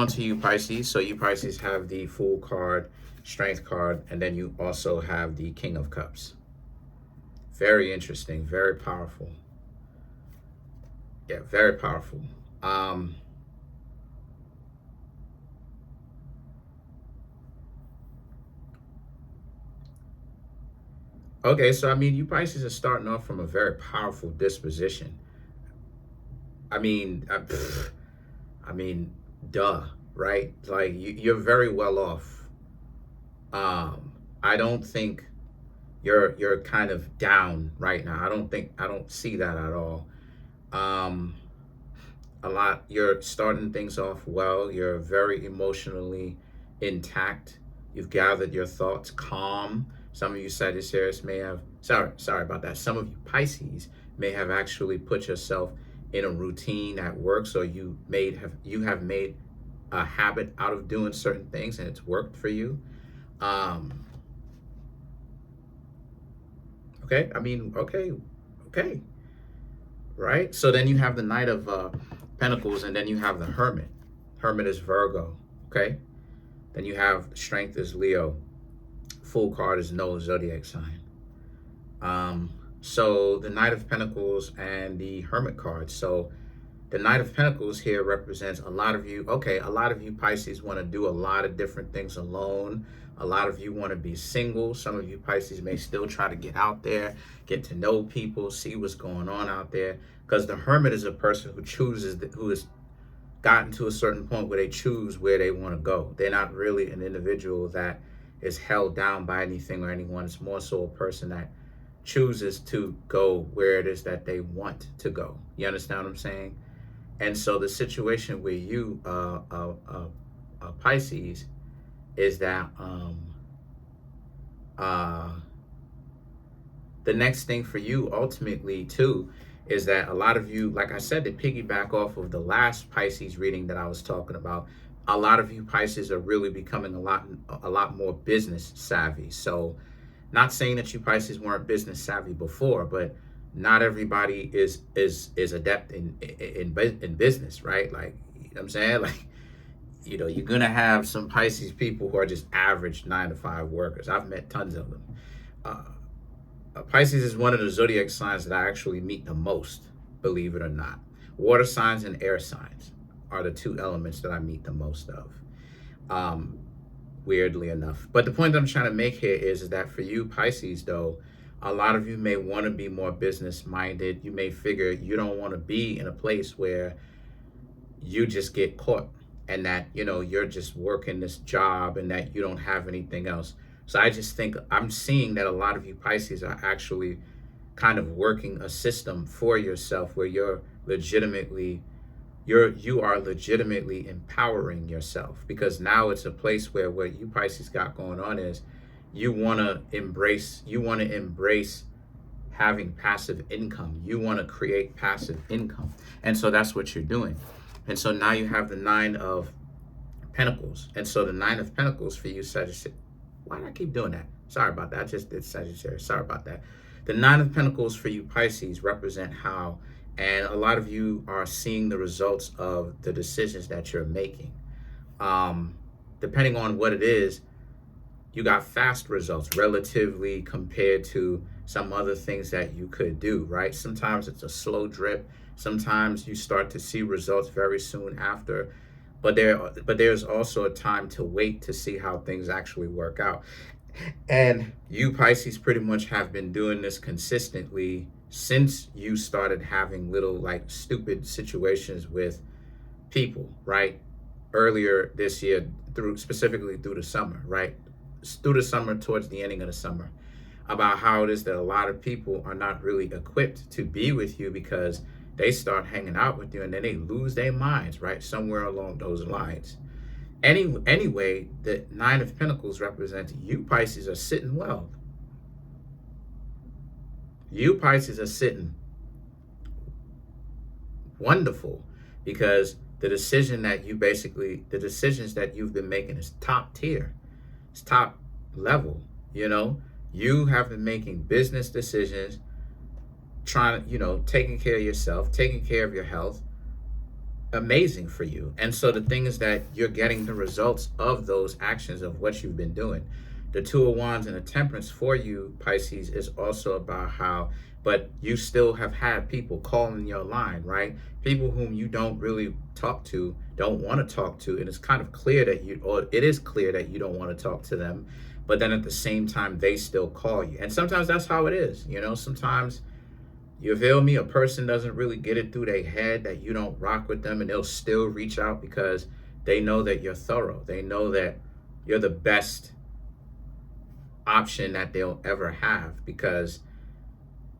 on to you, Pisces. So you Pisces have the Fool card, Strength card, and then you also have the King of Cups. Very interesting, very powerful. Yeah, very powerful. Okay, so I mean, you Pisces are starting off from a very powerful disposition. I mean, I mean, duh, right? Like you're very well off. I don't think you're kind of down right now. I don't see that at all. Um, a lot. You're starting things off well. You're very emotionally intact. You've gathered your thoughts, calm. Some of you Sagittarius may have, sorry about that. Some of you Pisces may have actually put yourself in a routine at work, so you have made a habit out of doing certain things, and it's worked for you. Um, okay, I mean, okay, right? So then you have the Knight of Pentacles, and then you have the Hermit. Hermit is Virgo, okay? Then you have Strength is Leo. Full card is no zodiac sign. So the Knight of Pentacles and the Hermit card. So the Knight of Pentacles here represents a lot of you. Okay, a lot of you Pisces want to do a lot of different things alone. A lot of you want to be single. Some of you Pisces may still try to get out there, get to know people, see what's going on out there. Because the Hermit is a person who chooses, who has gotten to a certain point where they choose where they want to go. They're not really an individual that is held down by anything or anyone. It's more so a person that chooses to go where it is that they want to go. You understand what I'm saying? And so the situation with you, Pisces, is that the next thing for you ultimately too is that a lot of you, like I said, to piggyback off of the last Pisces reading that I was talking about, a lot of you Pisces are really becoming a lot more business savvy. So not saying that you Pisces weren't business savvy before, but not everybody is adept in business, right? Like, you know what I'm saying? Like, you know, you're gonna have some Pisces people who are just average 9-to-5 workers. I've met tons of them. Pisces is one of the zodiac signs that I actually meet the most, believe it or not. Water signs and air signs are the two elements that I meet the most of, weirdly enough. But the point that I'm trying to make here is that for you Pisces, though, a lot of you may want to be more business minded. You may figure you don't want to be in a place where you just get caught and that, you know, you're just working this job and that you don't have anything else. So I just think I'm seeing that a lot of you Pisces are actually kind of working a system for yourself where you are legitimately empowering yourself, because now it's a place where what you Pisces got going on is you want to embrace having passive income. You want to create passive income. And so that's what you're doing. And so now you have the Nine of Pentacles. And so the Nine of Pentacles for you Sagittarius. Why do I keep doing that? Sorry about that. I just did Sagittarius. Sorry about that. The Nine of Pentacles for you Pisces represent how, and a lot of you are seeing the results of the decisions that you're making. Depending on what it is, you got fast results relatively compared to some other things that you could do, right? Sometimes it's a slow drip. Sometimes you start to see results very soon after. But there's also a time to wait to see how things actually work out. And you Pisces pretty much have been doing this consistently since you started having little like stupid situations with people, right? Earlier this year, specifically through the summer, right? Through the summer, towards the ending of the summer, about how it is that a lot of people are not really equipped to be with you because they start hanging out with you and then they lose their minds, right? Somewhere along those lines. Anyway, the Nine of Pentacles represents you Pisces are sitting well. You Pisces are sitting wonderful because the decisions that you've been making is top tier. It's top level, you know. You have been making business decisions, trying to, you know, taking care of yourself, taking care of your health, amazing for you. And so the thing is that you're getting the results of those actions of what you've been doing. The Two of Wands and the Temperance for you, Pisces, is also about how, but you still have had people calling your line, right? People whom you don't really talk to, don't want to talk to. And it's kind of clear that or it is clear that you don't want to talk to them. But then at the same time, they still call you. And sometimes that's how it is. Sometimes, you feel me? A person doesn't really get it through their head that you don't rock with them, and they'll still reach out because they know that you're thorough. They know that you're the best option that they'll ever have, because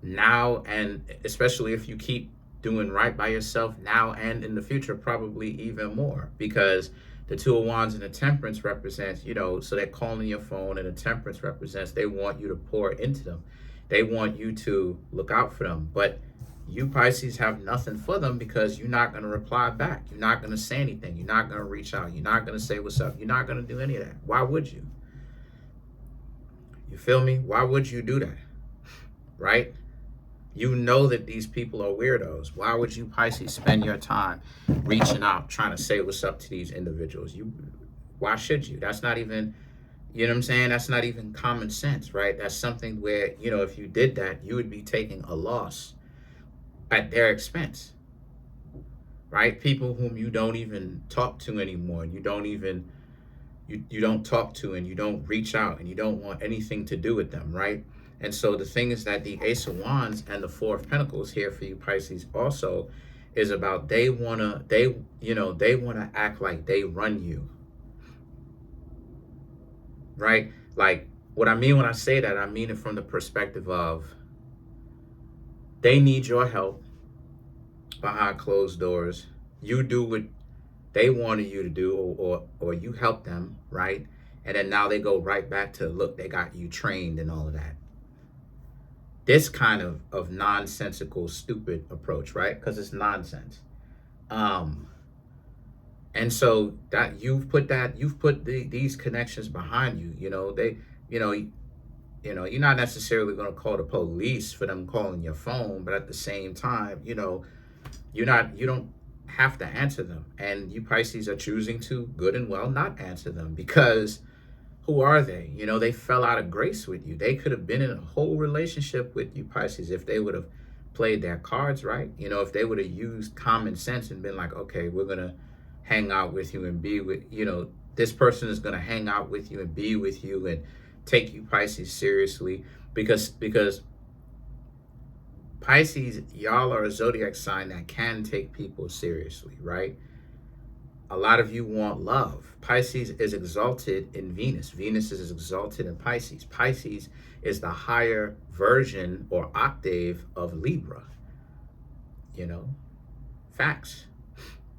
now, and especially if you keep doing right by yourself now and in the future, probably even more, because the Two of Wands and the Temperance represents, so they're calling your phone, and the Temperance represents they want you to pour into them. They want you to look out for them. But you, Pisces, have nothing for them because you're not going to reply back. You're not going to say anything. You're not going to reach out. You're not going to say what's up. You're not going to do any of that. Why would you? You feel me? Why would you do that? Right? You know that these people are weirdos. Why would you, Pisces, spend your time reaching out, trying to say what's up to these individuals? Why should you? That's not even... You know what I'm saying? That's not even common sense, right? That's something where, if you did that, you would be taking a loss at their expense, right? People whom you don't even talk to anymore. You don't talk to, and you don't reach out, and you don't want anything to do with them, right? And so the thing is that the Ace of Wands and the Four of Pentacles here for you, Pisces, also is about they want to act like they run you. Right? Like, what I mean when I say that, I mean it from the perspective of they need your help behind closed doors. You do what they wanted you to do, or you help them, right? And then now they go right back to, look, they got you trained and all of that. This kind of nonsensical, stupid approach, right? Because it's nonsense. And so that you've put these connections behind you. You're not necessarily going to call the police for them calling your phone, but at the same time, you don't have to answer them. And you, Pisces, are choosing to good and well not answer them, because who are they? They fell out of grace with you. They could have been in a whole relationship with you, Pisces, if they would have played their cards right. If they would have used common sense and been like, okay, we're going to hang out with you and be with, this person is going to hang out with you and be with you and take you, Pisces, seriously, because Pisces, y'all are a zodiac sign that can take people seriously, right? A lot of you want love. Pisces is exalted in Venus. Venus is exalted in Pisces. Pisces is the higher version or octave of Libra. Facts.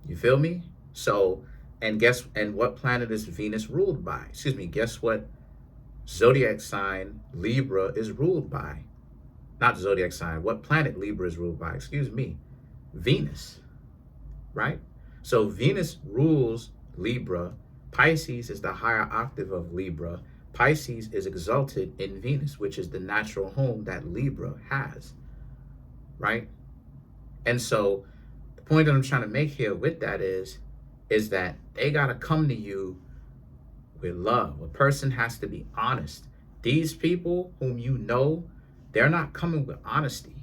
You feel me? So, and what planet is Venus ruled by? Excuse me, guess what zodiac sign Libra is ruled by? Not zodiac sign, what planet Libra is ruled by? Excuse me, Venus, right? So Venus rules Libra. Pisces is the higher octave of Libra. Pisces is exalted in Venus, which is the natural home that Libra has, right? And so the point that I'm trying to make here with that is that they got to come to you with love. A person has to be honest. These people whom they're not coming with honesty.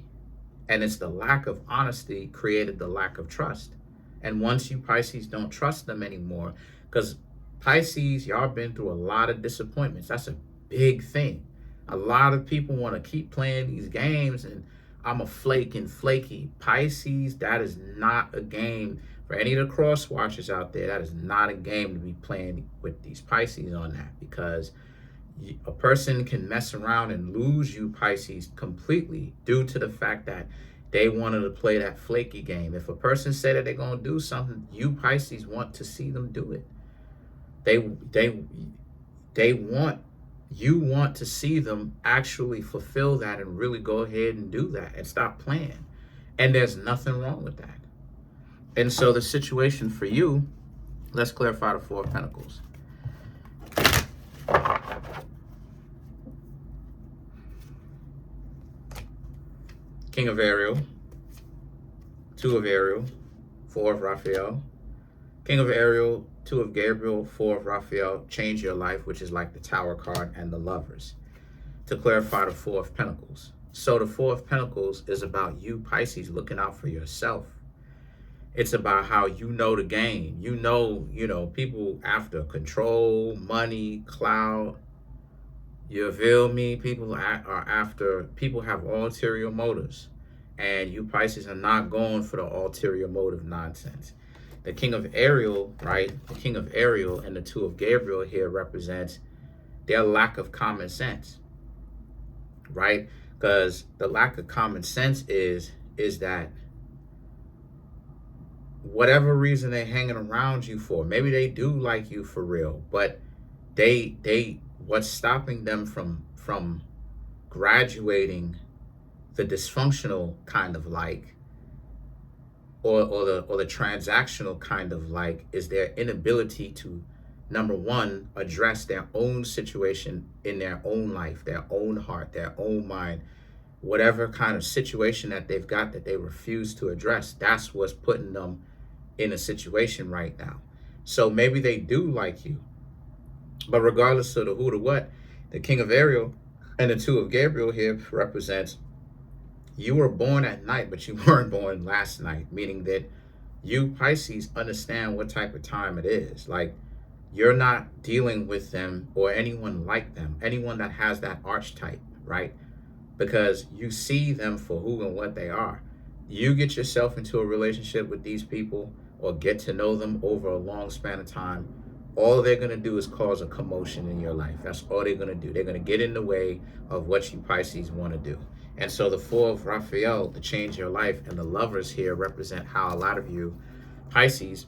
And it's the lack of honesty created the lack of trust. And once you, Pisces, don't trust them anymore, because Pisces, y'all been through a lot of disappointments. That's a big thing. A lot of people want to keep playing these games, and I'm a flake and flaky. Pisces, that is not a game. For any of the cross watchers out there, that is not a game to be playing with these Pisces on that, because a person can mess around and lose you, Pisces, completely due to the fact that they wanted to play that flaky game. If a person said that they're going to do something, you, Pisces, want to see them do it. You want to see them actually fulfill that and really go ahead and do that and stop playing. And there's nothing wrong with that. And so the situation for you, let's clarify the Four of Pentacles. King of Ariel, Two of Ariel, Four of Raphael. King of Ariel, two of Gabriel, four of Raphael, change your life, which is like the Tower card and the Lovers. To clarify, the Four of Pentacles. So the Four of Pentacles is about you, Pisces, looking out for yourself. It's about how you know the game. You know, people after control, money, clout. You feel me? People are after, people have ulterior motives. And you Pisces are not going for the ulterior motive nonsense. The King of Ariel, right? The King of Ariel and the Two of Gabriel here represents their lack of common sense, right? Because the lack of common sense is that whatever reason they're hanging around you for, maybe they do like you for real, but what's stopping them from graduating the dysfunctional kind of like, or the transactional kind of like, is their inability to, number one, address their own situation in their own life, their own heart, their own mind, whatever kind of situation that they've got that they refuse to address. That's what's putting them in a situation right now. So maybe they do like you, but regardless of the who to what, the King of Ariel and the Two of Gabriel here represents you were born at night, but you weren't born last night, meaning that you Pisces understand what type of time it is. Like, you're not dealing with them or anyone like them, anyone that has that archetype, right? Because you see them for who and what they are. You get yourself into a relationship with these people or get to know them over a long span of time, all they're going to do is cause a commotion in your life. That's all they're going to do. They're going to get in the way of what you Pisces want to do. And so the Four of Raphael, to change your life, and the Lovers here represent how a lot of you Pisces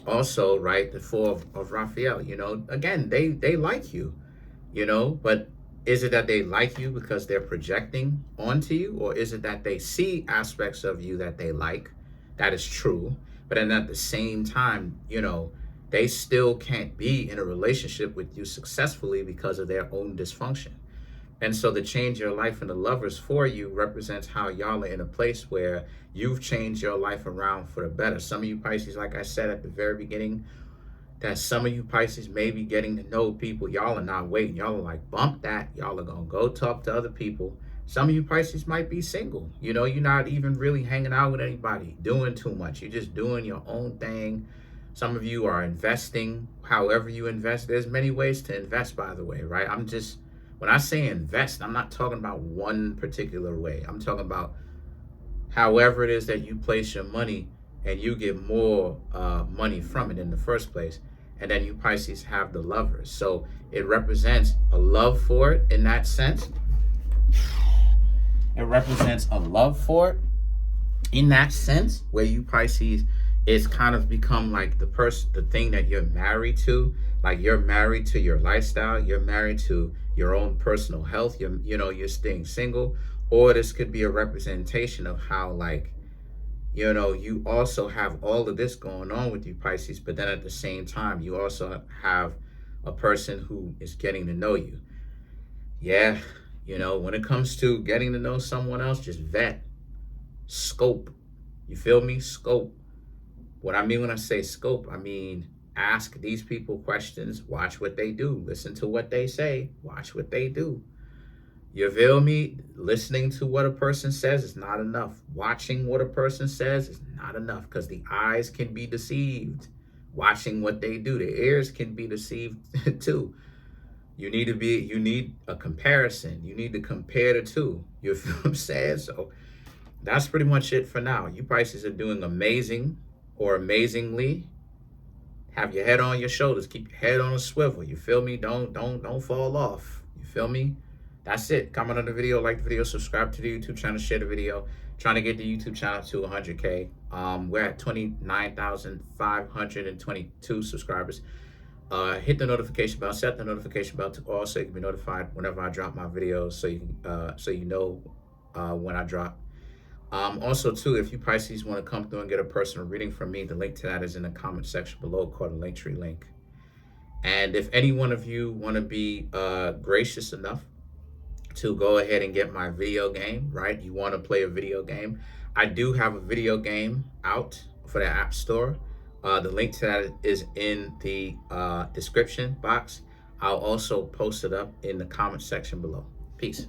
also, right, the Four of Raphael, again, they like you, but is it that they like you because they're projecting onto you, or is it that they see aspects of you that they like? That is true. But then at the same time, they still can't be in a relationship with you successfully because of their own dysfunction. And so the change your life and the Lovers for you represents how y'all are in a place where you've changed your life around for the better. Some of you Pisces, like I said at the very beginning, that some of you Pisces may be getting to know people. Y'all are not waiting. Y'all are like, bump that. Y'all are going to go talk to other people. Some of you Pisces might be single. You're not even really hanging out with anybody, doing too much. You're just doing your own thing. Some of you are investing. However you invest, there's many ways to invest, by the way, right? When I say invest, I'm not talking about one particular way. I'm talking about however it is that you place your money and you get more money from it in the first place. And then you Pisces have the Lovers. So it represents a love for it in that sense. It represents a love for it in that sense, where you Pisces, it's kind of become like the thing that you're married to. Like, you're married to your lifestyle. You're married to your own personal health. You're staying single. Or this could be a representation of how, like, you also have all of this going on with you Pisces, but then at the same time, you also have a person who is getting to know you. Yeah, when it comes to getting to know someone else, just vet, scope. You feel me? Scope. What I mean when I say scope, I mean ask these people questions, watch what they do, listen to what they say, watch what they do. You feel me? Listening to what a person says is not enough. Watching what a person says is not enough, because the eyes can be deceived. Watching what they do, the ears can be deceived too. You need a comparison. You need to compare the two. You feel what I'm saying? So that's pretty much it for now. You Pisces are doing amazing or amazingly. Have your head on your shoulders. Keep your head on a swivel. You feel me? Don't fall off. You feel me? That's it. Comment on the video, like the video, subscribe to the YouTube channel, share the video. Trying to get the YouTube channel to 100K. We're at 29,522 subscribers. Hit the notification bell, set the notification bell to all, so you can be notified whenever I drop my videos, so you know when I drop. Also too, if you Pisces want to come through and get a personal reading from me, the link to that is in the comment section below, called the Linktree link. And if any one of you want to be gracious enough to go ahead and get my video game, right? You want to play a video game? I do have a video game out for the App Store. The link to that is in the description box. I'll also post it up in the comment section below. Peace.